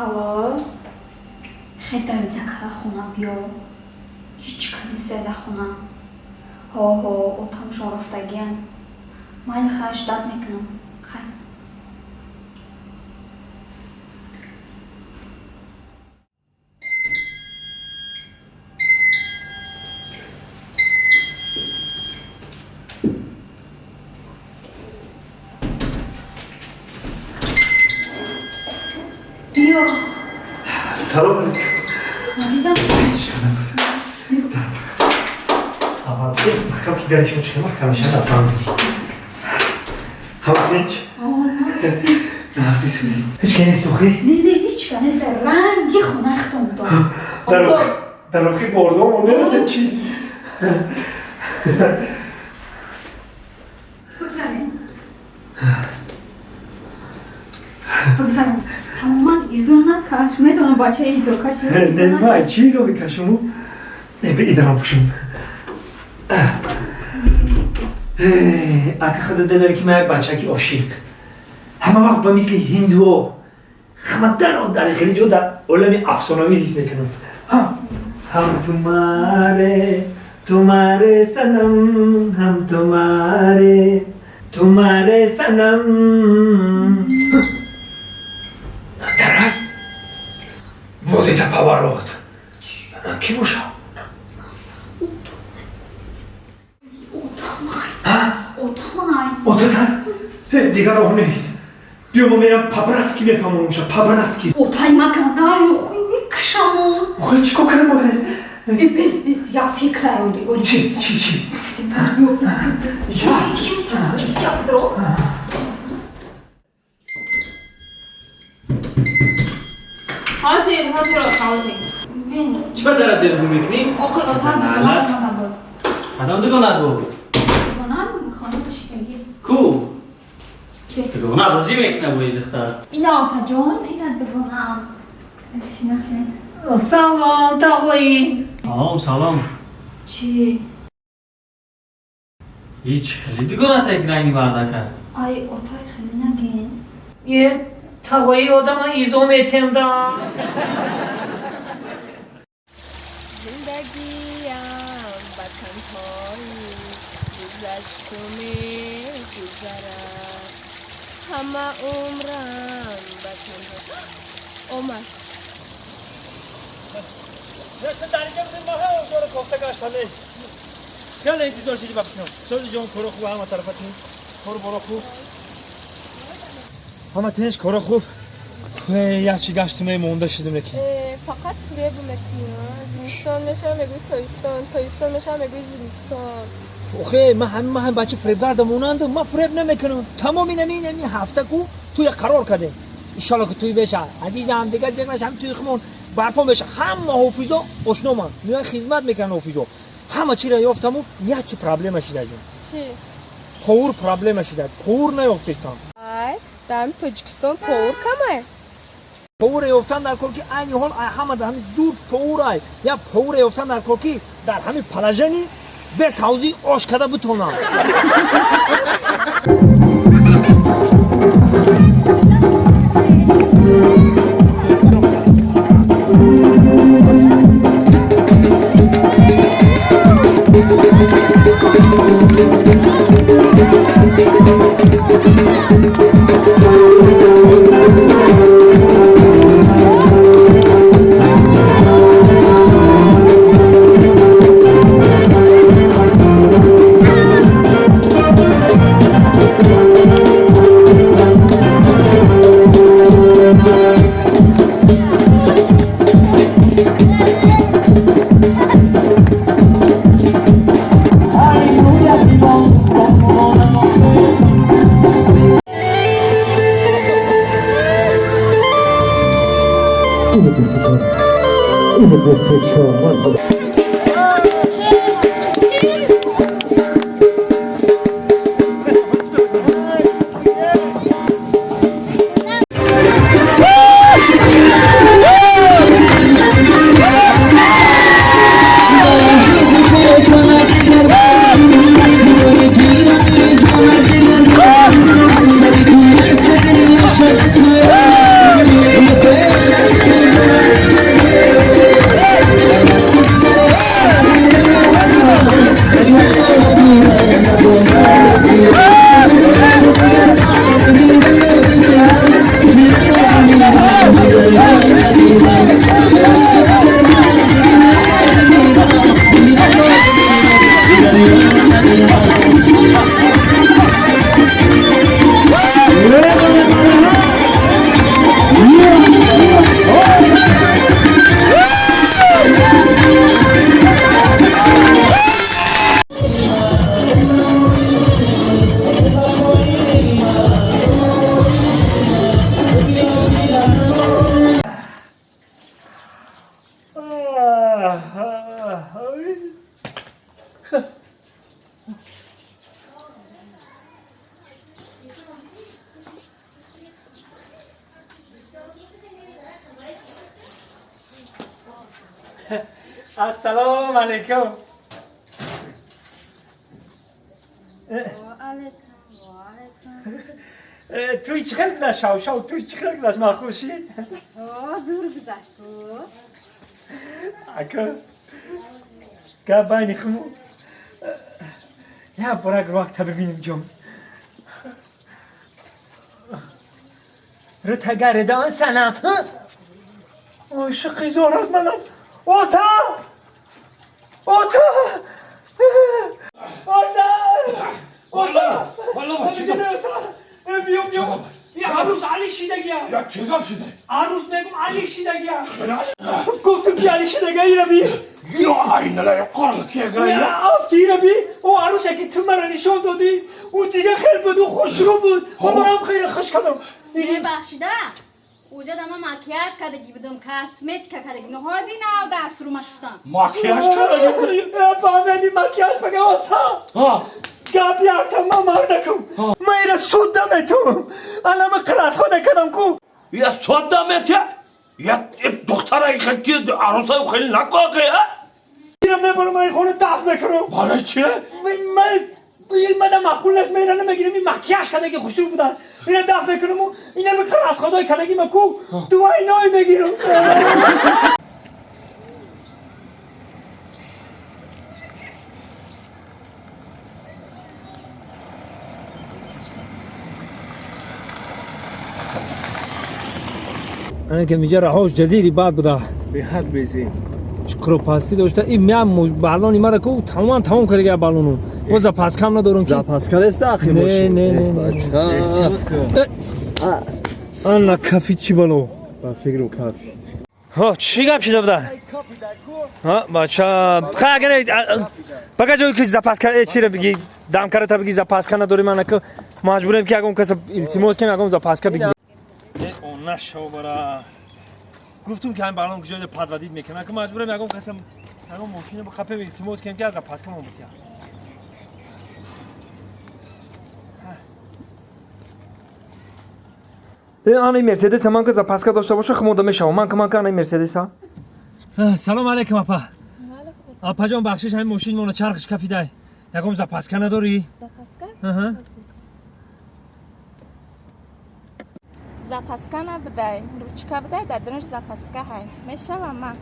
الو خیلی دکلا خونم بیا هیچ کنی سیده خونم ها اتام شارفتگیم مایل خواهش داد میکنم خیلی بیا سلام علیکم ندیدم اول محکم که درش مچه محکمش نفهم همه نه عزیزی هیچ که نیست توخی؟ نه هیچ کنی سر رنگی خونه اختم دارم در آخی بارزام رو نرسد چیست؟ بگذارم تماما ایزو نکش میدونم بچه ایزو کشی نه من چیزو بکشم نه به ایدرم پوشم اگه خدا داره که من یک بچه که عاشق همه وقت با مثل هندو همه در خیلی جو در عالم افسانوی لیست میکنم هم تمہارے سنم هم تمہارے سنم درای وودیتا پاورود کی باشه؟ اوتامای دیگر راه نیست بیا ما میرم پاپراتسکی میفهمم اونجا پاپراتسکی اوتای مکن دای خوی میکشمون آخه چیکار کنم باید؟ بس یا فکر اولی چی؟ رفتیم بردیو یا درو حاضر بین چی باید دارد دلگو میکنی؟ آخه اوتای دگانم بود کدام دگانت بود؟ دگانم خانه داشتگی کو؟ که؟ دگانه بازی میکنه بایی دختر اینا اوتا جان اینا دگانم شناسه سلام تاقوی سلام چی؟ هیچ خیلی دگانت یک رنگی برده کرد آی اوتای خیلی نگین یه تاقوی آدم ایزو میتندم زندگیم با تنهایی گذشت و می‌گذرد همه عمرم با تنهایی اومد درجه بودیم ماه اونجا رو کفته گشتنه خیلی انتظار شدی بکنم سوزی جان کارو خوب همه طرفتیم کارو برا خوب همه تنش کارو خوب یکی گشتونه مونده شدیم نکی فقط فریب میکنم زمستان میشه میگوی تایستان میشه میگوی زمستان اوخه من هم بچه فریب گرده مونند من فریب نمیکنم تمامی نمی هفته کو توی قرار کده انشالله که توی بشه عزیزم دیگه زیگنش هم توی خمون برپا بشه همه حافظا اشنو من میان خدمت میکنن حافظا همه چی را یافتم و یه چی پرابلم شده جون چی؟ پاور پرابلم شده پاور نیافتستم ای در تاجیکستان پاور کمه پاور یافتن در کل که این حال همه در همین زور پاور ای یا پاور یافتن در کل که در همین پلاژنی بس حوزی آش کده بتونم السلام علیکم. توی چی خیلی گذشت شاو توی چی خیلی گذشت مخوشی؟ زور گذشت اکا گه بینی خمو یه برای وقت ببینیم جون رو تگرده آن سنم عاشقی زارت منم اوتا اوتا اوتا اوتا بیام یه عروس علی شیدگی هم یا چه گفت شده؟ عروس میگم علی شیدگی هم گفتم که علی شیدگی را بی یا اینه لا قرار که یا افتی را بی او عروسه که تو مرا نشان دادی او دیگه خیلی بود و خوش رو بود و منم خیلی خوش کردم ببخشیده اوجا دما مکیاژ کردگی بدم کاسمتیکا کردگی نهازی نه دست رو مشتم ماکیاژ کردی؟ فهمیدی مکیاژ بگه آتا گپ یارتم ما مردکم ما ایره سودم تو الان من قرص خود کردم کو یا صدمت یا دختره که عروسه خیلی نکاقه ایره میبرم این خونه دفت میکنم برای چه؟ من این مدام مخول نست میره نمیگیرم این مکیاژ کردگی خوشتو بودن اینه دفت میکنم و اینه به قرص خدای کردگی من کو دوای نای بگیرم انا که میگه رهاش جزیری بعد بوده به حد بیزی چقدر پاستی داشته این میام بالونی مرا کو تمام کردگی بالونو و زپاس کم ندارم که زپاسکال است آخه نه نه نه بچه انا کافی چی بالو با فکرم کافی ها چی گپ شده بوده ها بچه خاگه بگه جایی که زپاس کرد چی رو بگی دم کرده تا بگی زپاس کن نداری من که مجبورم که اگم کس التماس کنم اگم زپاس کن بگی اون نشو برا گفتم که این بالون کجای پاد ودید میکنه که مجبورم اگم کس اگم ماشین با خپه التماس کنم که از زپاس کنم بگی آن مرسدس من که زپاس کن داشته باشه خموده میشه من که این مرسدس ها سلام علیکم اپا اپا جان بخشش همین ماشین مونه چرخش کفی ده یکم زپاسکا نداری؟ زپاسکا؟ زپاسکا نبوده روچکا بوده در دونش زپاسکا هست میشه و من